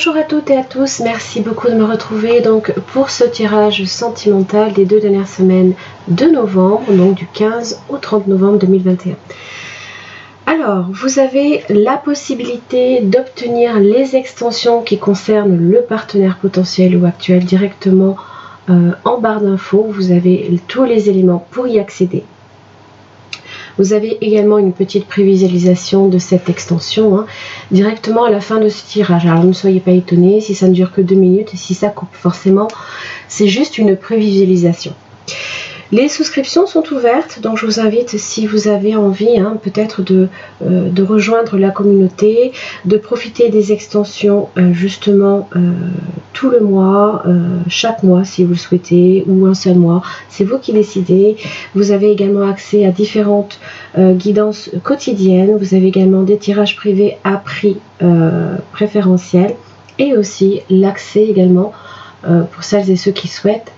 Bonjour à toutes et à tous, merci beaucoup de me retrouver donc pour ce tirage sentimental des 2 dernières semaines de novembre, donc du 15 au 30 novembre 2021. Alors, vous avez la possibilité d'obtenir les extensions qui concernent le partenaire potentiel ou actuel directement en barre d'infos. Vous avez tous les éléments pour y accéder. Vous avez également une petite prévisualisation de cette extension directement à la fin de ce tirage. Alors ne soyez pas étonnés si ça ne dure que 2 minutes et si ça coupe. Forcément, c'est juste une prévisualisation. Les souscriptions sont ouvertes, donc je vous invite, si vous avez envie peut-être de rejoindre la communauté, de profiter des extensions justement tout le mois, chaque mois si vous le souhaitez, ou un seul mois, c'est vous qui décidez. Vous avez également accès à différentes guidances quotidiennes, vous avez également des tirages privés à prix préférentiel, et aussi l'accès également, pour celles et ceux qui souhaitent,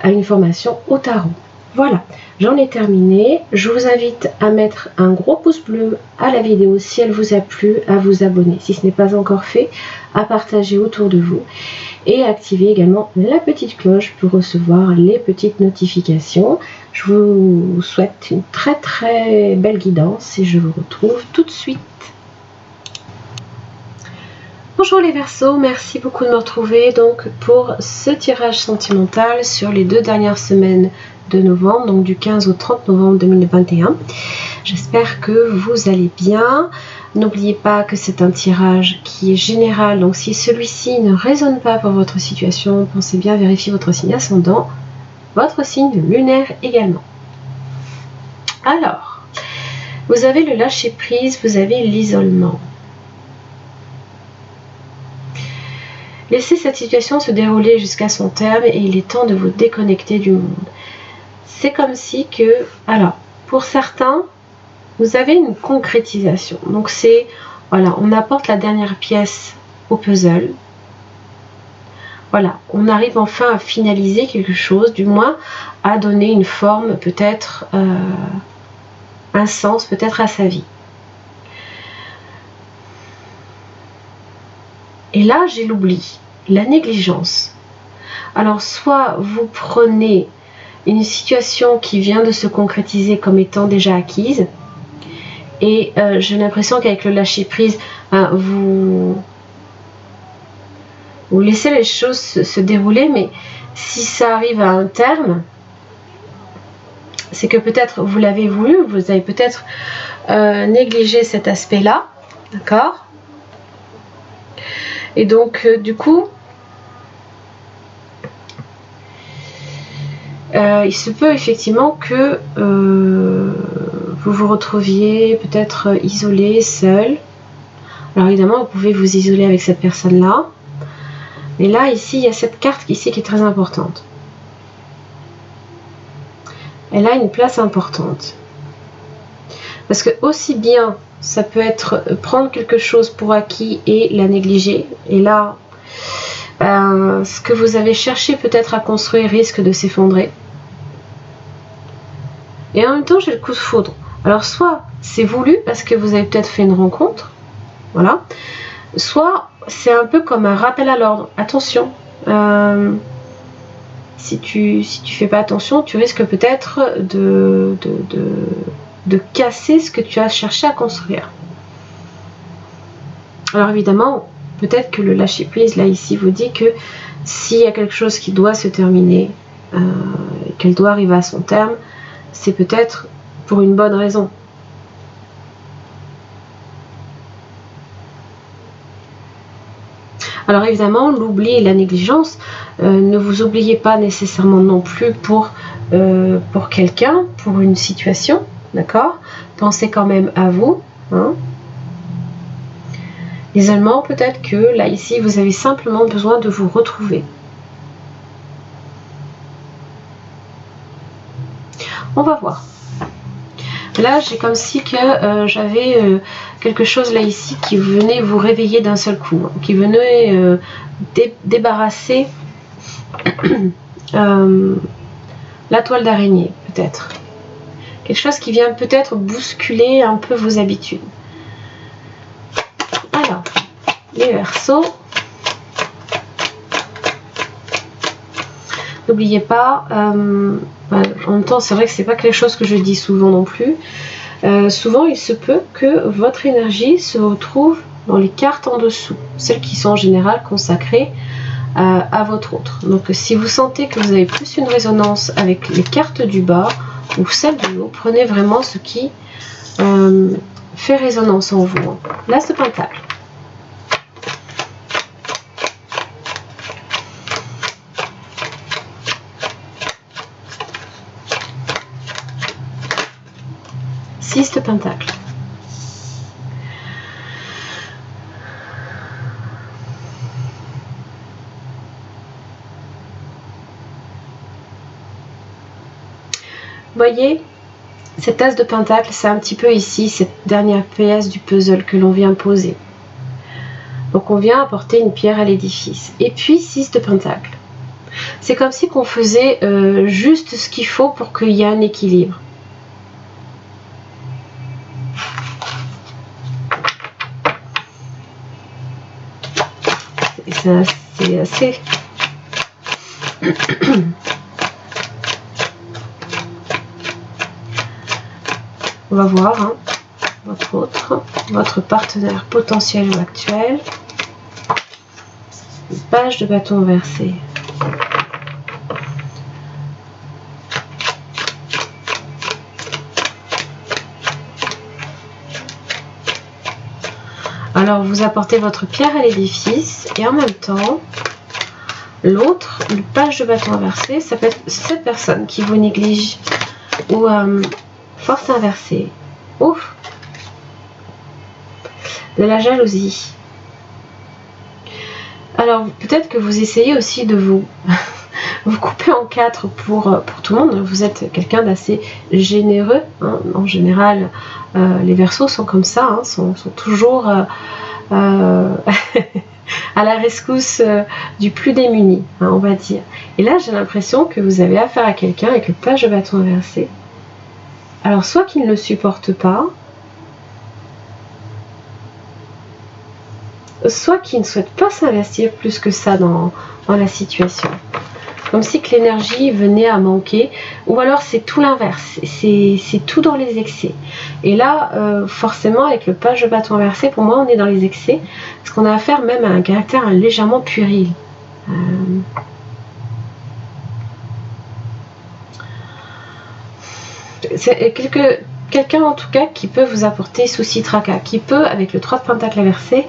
à une formation au tarot. Voilà, j'en ai terminé. Je vous invite à mettre un gros pouce bleu à la vidéo si elle vous a plu, à vous abonner si ce n'est pas encore fait, à partager autour de vous et à activer également la petite cloche pour recevoir les petites notifications. Je vous souhaite une très belle guidance et je vous retrouve tout de suite. Bonjour les Verseaux, merci beaucoup de me retrouver donc pour ce tirage sentimental sur les 2 dernières semaines de novembre, donc du 15 au 30 novembre 2021. J'espère que vous allez bien. N'oubliez pas que c'est un tirage qui est général, donc si celui-ci ne résonne pas pour votre situation, pensez bien à vérifier votre signe ascendant, votre signe lunaire également. Alors, vous avez le lâcher prise, vous avez l'isolement. Laissez cette situation se dérouler jusqu'à son terme et il est temps de vous déconnecter du monde. C'est comme si que, alors, pour certains, vous avez une concrétisation. Donc c'est, voilà, on apporte la dernière pièce au puzzle. Voilà, on arrive enfin à finaliser quelque chose, du moins à donner une forme, peut-être un sens, peut-être à sa vie. Et là, j'ai l'oubli, la négligence. Alors, soit vous prenez une situation qui vient de se concrétiser comme étant déjà acquise, et j'ai l'impression qu'avec le lâcher prise, vous laissez les choses se dérouler, mais si ça arrive à un terme, c'est que peut-être vous l'avez voulu, vous avez peut-être négligé cet aspect-là, d'accord? Et donc, du coup, il se peut effectivement que vous vous retrouviez peut-être isolé, seul. Alors évidemment, vous pouvez vous isoler avec cette personne-là. Mais là, ici, il y a cette carte ici qui est très importante. Elle a une place importante. Parce que aussi bien, ça peut être prendre quelque chose pour acquis et la négliger. Et là, ce que vous avez cherché peut-être à construire risque de s'effondrer. Et en même temps, j'ai le coup de foudre. Alors, soit c'est voulu parce que vous avez peut-être fait une rencontre, voilà. Soit c'est un peu comme un rappel à l'ordre. Attention, si tu fais pas attention, tu risques peut-être de casser ce que tu as cherché à construire. Alors évidemment, peut-être que le lâcher prise là ici vous dit que s'il y a quelque chose qui doit se terminer, qu'elle doit arriver à son terme, c'est peut-être pour une bonne raison. Alors évidemment, l'oubli et la négligence, ne vous oubliez pas nécessairement non plus pour quelqu'un, pour une situation, d'accord? Pensez quand même à vous. L'isolement, peut-être que là ici, vous avez simplement besoin de vous retrouver. On va voir. Là, j'ai comme si que j'avais quelque chose là ici qui venait vous réveiller d'un seul coup, qui venait débarrasser la toile d'araignée, peut-être. Quelque chose qui vient peut-être bousculer un peu vos habitudes. Alors, les Verseaux, n'oubliez pas, en même temps c'est vrai que c'est pas quelque chose que je dis souvent non plus, souvent il se peut que votre énergie se retrouve dans les cartes en dessous, celles qui sont en général consacrées à votre autre. Donc si vous sentez que vous avez plus une résonance avec les cartes du bas ou celles du haut, prenez vraiment ce qui fait résonance en vous. L'As de Pentacle. Six de Pentacle. Voyez, cet As de Pentacle, c'est un petit peu ici cette dernière pièce du puzzle que l'on vient poser. Donc on vient apporter une pierre à l'édifice. Et puis 6 de Pentacle. C'est comme si qu'on faisait juste ce qu'il faut pour qu'il y ait un équilibre. C'est assez... On va voir hein, votre partenaire potentiel ou actuel. Une page de bâton inversé. Alors vous apportez votre pierre à l'édifice et en même temps, l'autre, une page de bâton inversé, ça peut être cette personne qui vous néglige ou force inversée. Ouf. De la jalousie. Alors peut-être que vous essayez aussi de vous couper en quatre pour tout le monde. Vous êtes quelqu'un d'assez généreux. Hein. En général, les Verseaux sont comme ça, hein, sont toujours à la rescousse du plus démuni, hein, on va dire. Et là, j'ai l'impression que vous avez affaire à quelqu'un avec le page de bâton inversé. Alors, soit qu'il ne le supporte pas, soit qu'il ne souhaite pas s'investir plus que ça dans la situation. Comme si que l'énergie venait à manquer, ou alors c'est tout l'inverse, c'est tout dans les excès. Et là, forcément, avec le page de bâton inversé, pour moi, on est dans les excès, parce qu'on a affaire même à un caractère légèrement puéril. C'est quelqu'un en tout cas qui peut vous apporter souci tracas, qui peut, avec le 3 de pentacle inversé,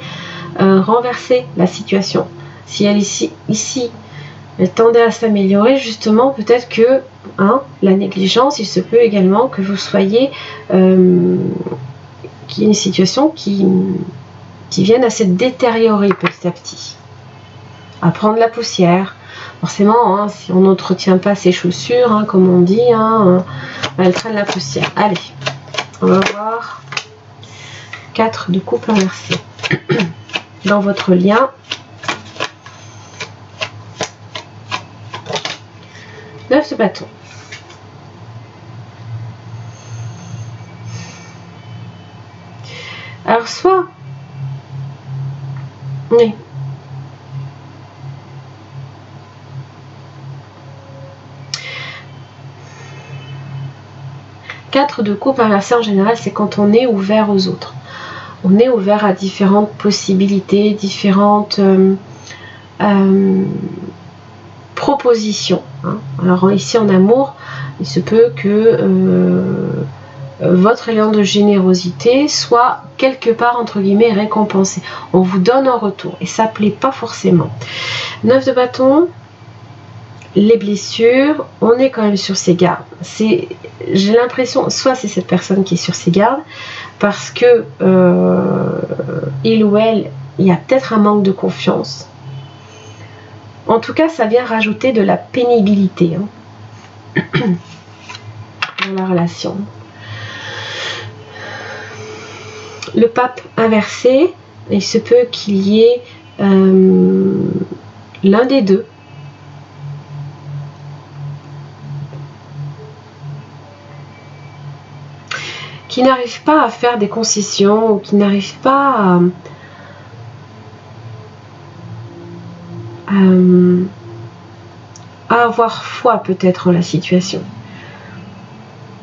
renverser la situation. Si elle ici elle tendait à s'améliorer, justement, peut-être que hein, la négligence, il se peut également que vous soyez qu'il y ait une situation qui vienne à se détériorer petit à petit, à prendre la poussière. Forcément, hein, si on n'entretient pas ses chaussures, hein, comme on dit, hein, elle traîne la poussière. Allez, on va voir 4 de coupe inversée. Dans votre lien, 9 de bâton. Alors, soit... Oui. Quatre de coupe inversée, en général, c'est quand on est ouvert aux autres. On est ouvert à différentes possibilités, différentes propositions. Hein. Alors ici en amour, il se peut que votre élan de générosité soit quelque part entre guillemets récompensé. On vous donne un retour et ça plaît pas forcément. 9 de bâton, les blessures, on est quand même sur ses gardes. J'ai l'impression, soit c'est cette personne qui est sur ses gardes, parce que il ou elle, il y a peut-être un manque de confiance. En tout cas, ça vient rajouter de la pénibilité hein, dans la relation. Le pape inversé, il se peut qu'il y ait l'un des deux qui n'arrive pas à faire des concessions ou qui n'arrive pas à avoir foi peut-être en la situation,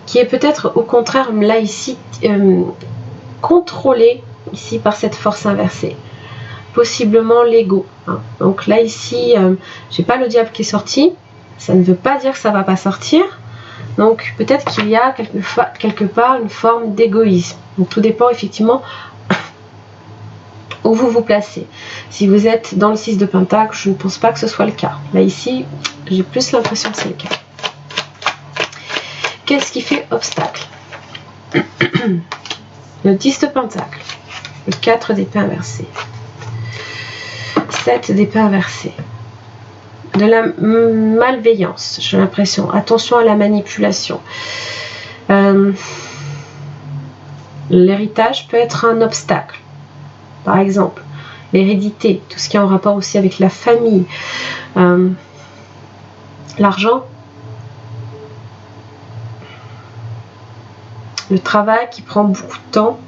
qui est peut-être au contraire là ici contrôlé ici par cette force inversée, possiblement l'ego. Hein. Donc là ici, j'ai pas le diable qui est sorti, ça ne veut pas dire que ça va pas sortir. Donc peut-être qu'il y a quelque part une forme d'égoïsme. Donc tout dépend effectivement où vous vous placez. Si vous êtes dans le 6 de Pentacle, je ne pense pas que ce soit le cas. Là ici, j'ai plus l'impression que c'est le cas. Qu'est-ce qui fait obstacle? Le 10 de Pentacle, le 4 d'épée inversée, 7 d'épée inversée, de la malveillance, j'ai l'impression, attention à la manipulation. L'héritage peut être un obstacle, par exemple, l'hérédité, tout ce qui est en rapport aussi avec la famille, l'argent, le travail qui prend beaucoup de temps,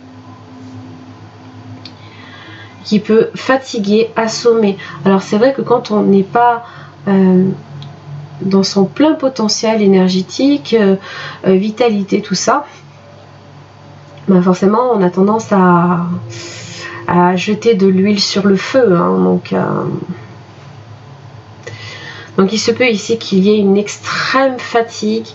qui peut fatiguer, assommer. Alors c'est vrai que quand on n'est pas dans son plein potentiel énergétique, vitalité, tout ça, ben forcément on a tendance à jeter de l'huile sur le feu. Hein, donc il se peut ici qu'il y ait une extrême fatigue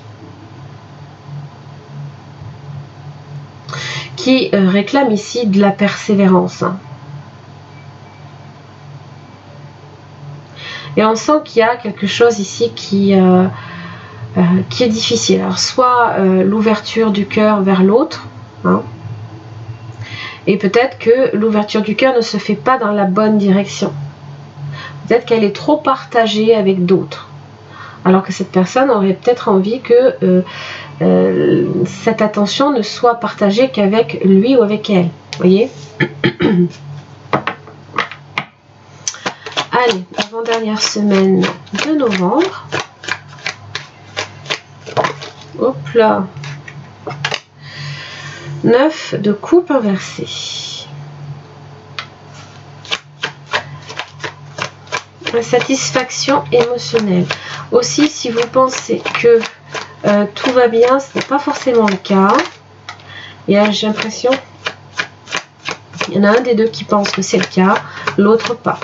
qui réclame ici de la persévérance. Hein. Et on sent qu'il y a quelque chose ici qui est difficile. Alors soit l'ouverture du cœur vers l'autre, hein, et peut-être que l'ouverture du cœur ne se fait pas dans la bonne direction. Peut-être qu'elle est trop partagée avec d'autres. Alors que cette personne aurait peut-être envie que cette attention ne soit partagée qu'avec lui ou avec elle. Vous voyez? Allez, avant-dernière semaine de novembre. Hop là. 9 de coupe inversée. La satisfaction émotionnelle. Aussi, si vous pensez que tout va bien, ce n'est pas forcément le cas. Et j'ai l'impression qu'il y en a un des deux qui pense que c'est le cas, l'autre pas.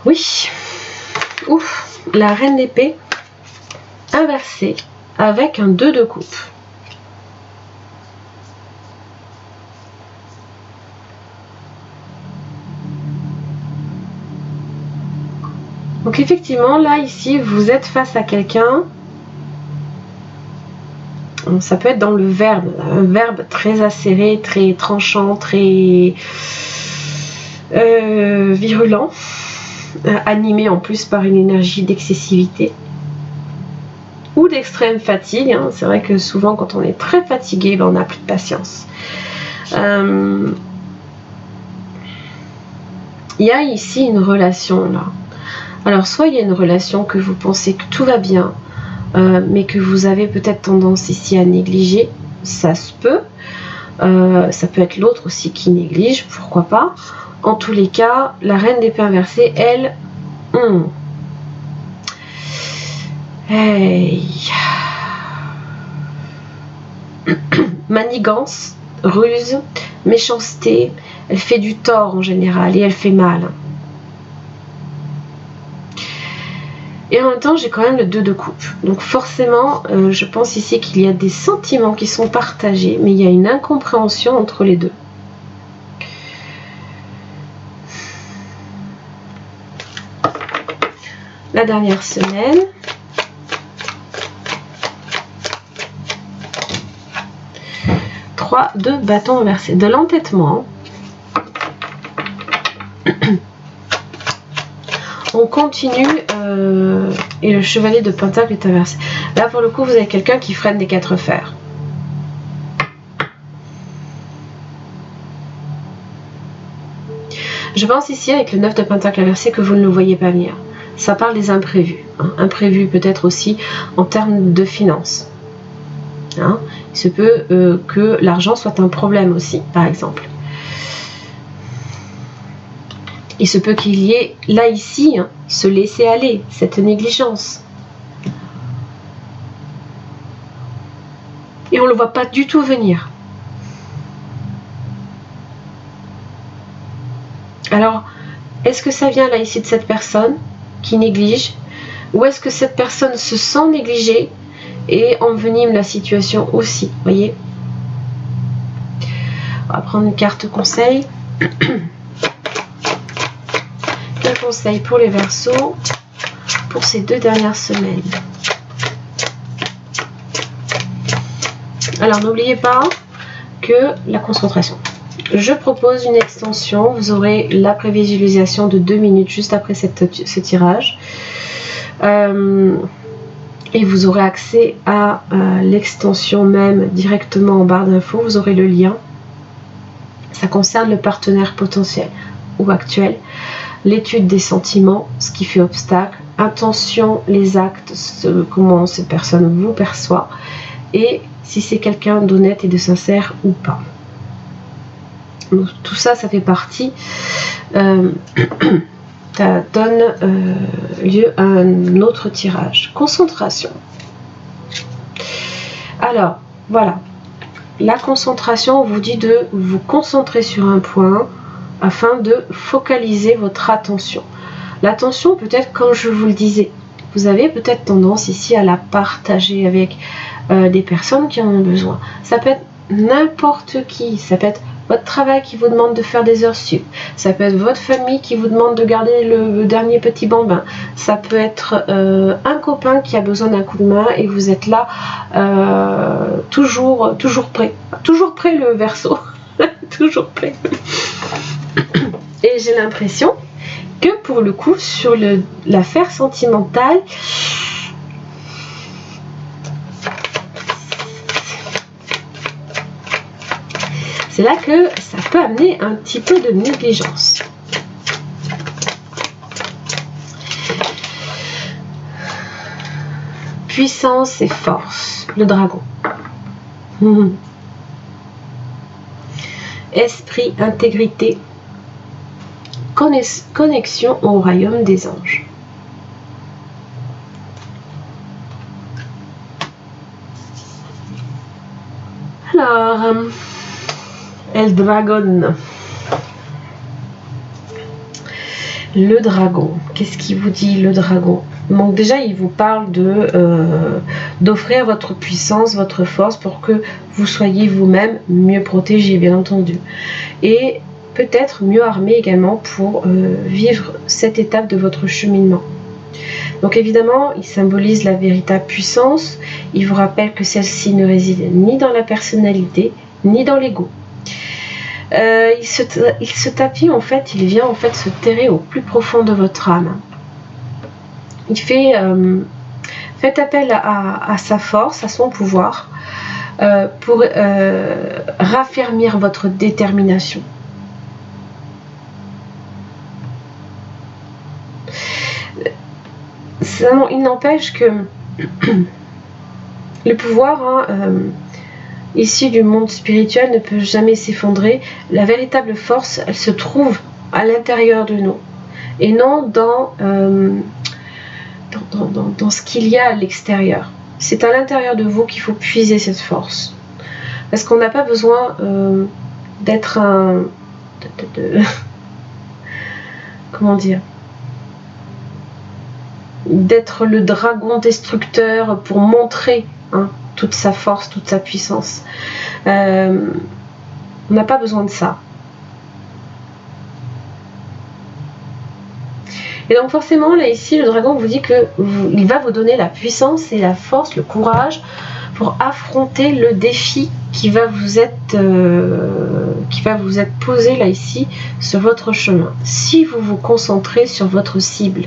Oui. Ouf. La reine d'épée inversée avec un 2 de coupe. Donc effectivement, là, ici, vous êtes face à quelqu'un. Ça peut être dans le verbe, un verbe très acéré, très tranchant, très virulent, animé en plus par une énergie d'excessivité ou d'extrême fatigue. Hein. C'est vrai que souvent, quand on est très fatigué, ben, on n'a plus de patience. Il y a ici une relation là. Alors soit il y a une relation que vous pensez que tout va bien, mais que vous avez peut-être tendance ici à négliger, ça se peut. Ça peut être l'autre aussi qui néglige, pourquoi pas. En tous les cas, la reine d'épée inversée, elle, hey. Manigance, ruse, méchanceté, elle fait du tort en général et elle fait mal. Et en même temps, j'ai quand même le 2 de coupe. Donc forcément, je pense ici qu'il y a des sentiments qui sont partagés, mais il y a une incompréhension entre les deux. La dernière semaine. De bâtons inversés, de l'entêtement. On continue et le chevalier de Pentacle est inversé. Là pour le coup vous avez quelqu'un qui freine des 4 fers. Je pense ici avec le 9 de Pentacle inversé que vous ne le voyez pas venir. Ça parle des imprévus. Hein. Imprévus peut-être aussi en termes de finances. Hein. Il se peut que l'argent soit un problème aussi, par exemple. Il se peut qu'il y ait, là, ici, hein, se laisser aller, cette négligence. Et on ne le voit pas du tout venir. Alors, est-ce que ça vient là ici de cette personne qui néglige, ou est-ce que cette personne se sent négligée et envenime la situation aussi, voyez? On va prendre une carte conseil. Un conseil pour les Verseaux pour ces 2 dernières semaines. Alors, n'oubliez pas que la concentration. Je propose une extension. Vous aurez la prévisualisation de 2 minutes juste après ce tirage. Et vous aurez accès à l'extension même directement en barre d'infos. Vous aurez le lien. Ça concerne le partenaire potentiel ou actuel, l'étude des sentiments, ce qui fait obstacle, intention, les actes, comment ces personnes vous perçoivent, et si c'est quelqu'un d'honnête et de sincère ou pas. Donc, tout ça, ça fait partie. Ça donne lieu à un autre tirage. Concentration. Alors, voilà. La concentration, on vous dit de vous concentrer sur un point afin de focaliser votre attention. L'attention, peut-être, comme je vous le disais, vous avez peut-être tendance ici à la partager avec des personnes qui en ont besoin. Ça peut être n'importe qui, ça peut être votre travail qui vous demande de faire des heures sup, ça peut être votre famille qui vous demande de garder le dernier petit bambin, ça peut être un copain qui a besoin d'un coup de main et vous êtes là toujours prêt le Verseau, toujours prêt. Et j'ai l'impression que pour le coup sur l'affaire sentimentale, c'est là que ça peut amener un petit peu de négligence. Puissance et force, le dragon. Esprit, intégrité, connexion au royaume des anges. Alors, El Dragon. Le dragon. Qu'est-ce qu'il vous dit, le dragon? Donc déjà, il vous parle d'offrir votre puissance, votre force pour que vous soyez vous-même mieux protégé, bien entendu. Et peut-être mieux armé également pour vivre cette étape de votre cheminement. Donc évidemment, il symbolise la véritable puissance. Il vous rappelle que celle-ci ne réside ni dans la personnalité, ni dans l'ego. Il se tapit en fait, il vient en fait se terrer au plus profond de votre âme. Il fait faites appel à sa force, à son pouvoir pour raffermir votre détermination. Il n'empêche que le pouvoir issu du monde spirituel ne peut jamais s'effondrer. La véritable force, elle se trouve à l'intérieur de nous et non dans ce qu'il y a à l'extérieur. C'est à l'intérieur de vous qu'il faut puiser cette force. Parce qu'on n'a pas besoin d'être comment dire, d'être le dragon destructeur pour montrer toute sa force, toute sa puissance. On n'a pas besoin de ça. Et donc forcément, là ici, le dragon vous dit qu'il va vous donner la puissance et la force, le courage pour affronter le défi qui va vous être posé là ici sur votre chemin. Si vous vous concentrez sur votre cible,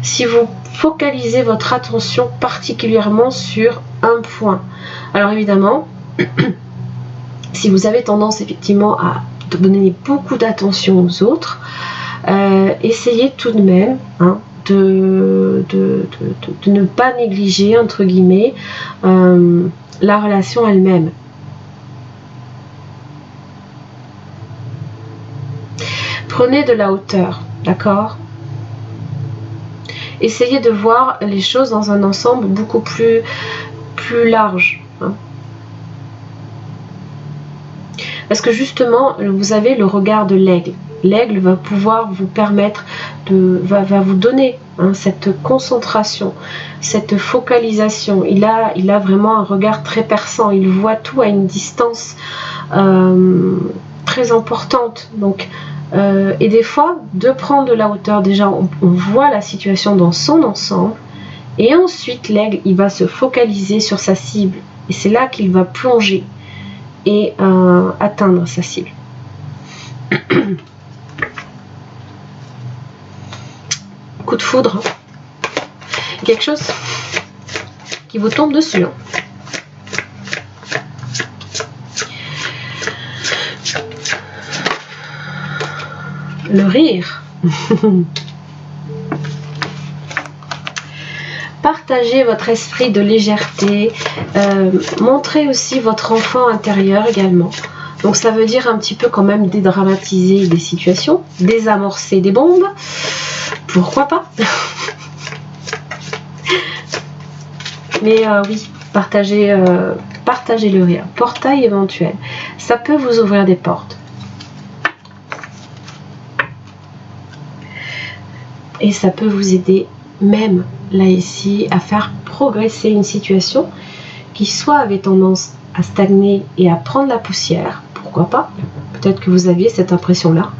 si vous focalisez votre attention particulièrement sur un point. Alors évidemment, si vous avez tendance effectivement à donner beaucoup d'attention aux autres, essayez tout de même de ne pas négliger, entre guillemets, la relation elle-même. Prenez de la hauteur, d'accord? Essayez de voir les choses dans un ensemble beaucoup plus large. Hein. Parce que justement, vous avez le regard de l'aigle. L'aigle va pouvoir vous permettre va vous donner cette concentration, cette focalisation. Il a vraiment un regard très perçant. Il voit tout à une distance très importante. Donc, et des fois, de prendre de la hauteur, déjà, on voit la situation dans son ensemble. Et ensuite, l'aigle, il va se focaliser sur sa cible. Et c'est là qu'il va plonger et atteindre sa cible. Coup de foudre. Quelque chose qui vous tombe dessus. Hein. Le rire. Partagez votre esprit de légèreté, montrez aussi votre enfant intérieur également. Donc ça veut dire un petit peu quand même dédramatiser des situations, désamorcer des bombes, pourquoi pas. Mais oui, partagez le rire, portail éventuel, ça peut vous ouvrir des portes. Et ça peut vous aider même là ici à faire progresser une situation qui soit avait tendance à stagner et à prendre la poussière, pourquoi pas, peut-être que vous aviez cette impression là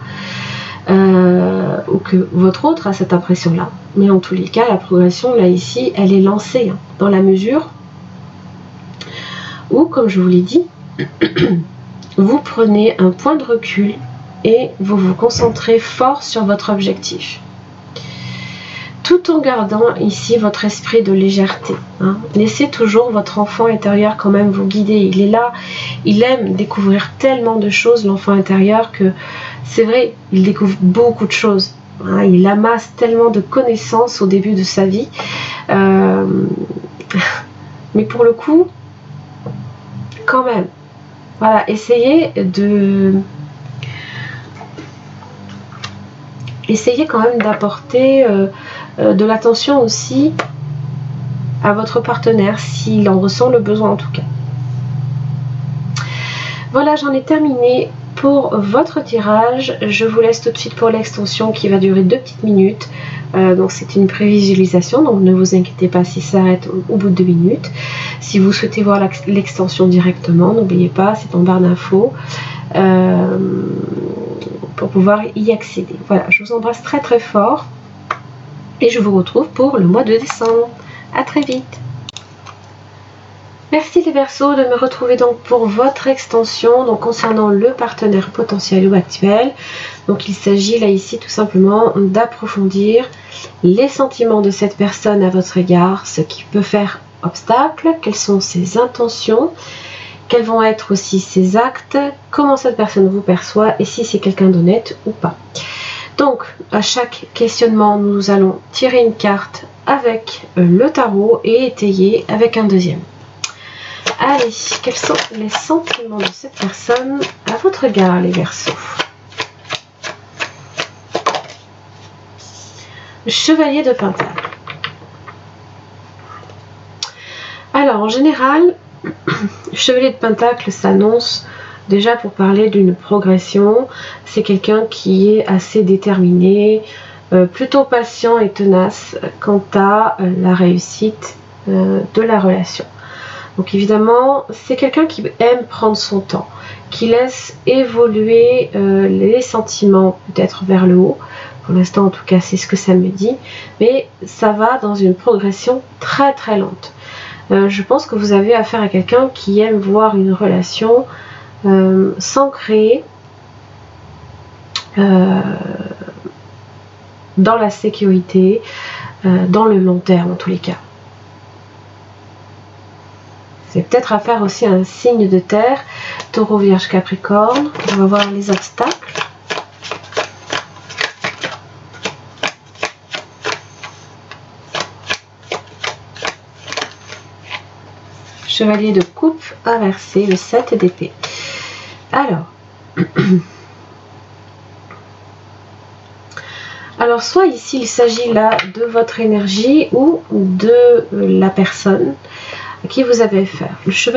ou que votre autre a cette impression là, mais en tous les cas la progression là ici elle est lancée dans la mesure où, comme je vous l'ai dit, vous prenez un point de recul et vous vous concentrez fort sur votre objectif. Tout en gardant ici votre esprit de légèreté. Hein. Laissez toujours votre enfant intérieur quand même vous guider. Il est là, il aime découvrir tellement de choses, l'enfant intérieur, que c'est vrai, il découvre beaucoup de choses. Hein. Il amasse tellement de connaissances au début de sa vie. Mais pour le coup, quand même, voilà, essayez quand même d'apporter de l'attention aussi à votre partenaire s'il en ressent le besoin en tout cas. Voilà, j'en ai terminé pour votre tirage. Je vous laisse tout de suite pour l'extension qui va durer 2 petites minutes. Donc c'est une prévisualisation, donc ne vous inquiétez pas si ça s'arrête au bout de 2 minutes. Si vous souhaitez voir l'extension directement, n'oubliez pas, c'est en barre d'infos. Pour pouvoir y accéder. Voilà, je vous embrasse très très fort et je vous retrouve pour le mois de décembre. À très vite. Merci les Verseaux de me retrouver donc pour votre extension donc concernant le partenaire potentiel ou actuel. Donc il s'agit là ici tout simplement d'approfondir les sentiments de cette personne à votre égard, ce qui peut faire obstacle, quelles sont ses intentions, quels vont être aussi ses actes, comment cette personne vous perçoit et si c'est quelqu'un d'honnête ou pas. Donc, à chaque questionnement, nous allons tirer une carte avec le tarot et étayer avec un deuxième. Allez, quels sont les sentiments de cette personne à votre égard, les Verseaux? Le Chevalier de Pentacle. Alors, en général, Chevalier de Pentacle s'annonce déjà pour parler d'une progression. C'est quelqu'un qui est assez déterminé, plutôt patient et tenace quant à la réussite de la relation. Donc évidemment, c'est quelqu'un qui aime prendre son temps, qui laisse évoluer les sentiments peut-être vers le haut. Pour l'instant, en tout cas, c'est ce que ça me dit. Mais ça va dans une progression très très lente. Je pense que vous avez affaire à quelqu'un qui aime voir une relation s'ancrer dans la sécurité, dans le long terme en tous les cas. C'est peut-être affaire aussi à un signe de terre, Taureau, Vierge, Capricorne. On va voir les obstacles. Chevalier de coupe inversé, le 7 d'épée. Alors, Alors, soit ici, il s'agit là de votre énergie ou de la personne à qui vous avez affaire. Le chevalier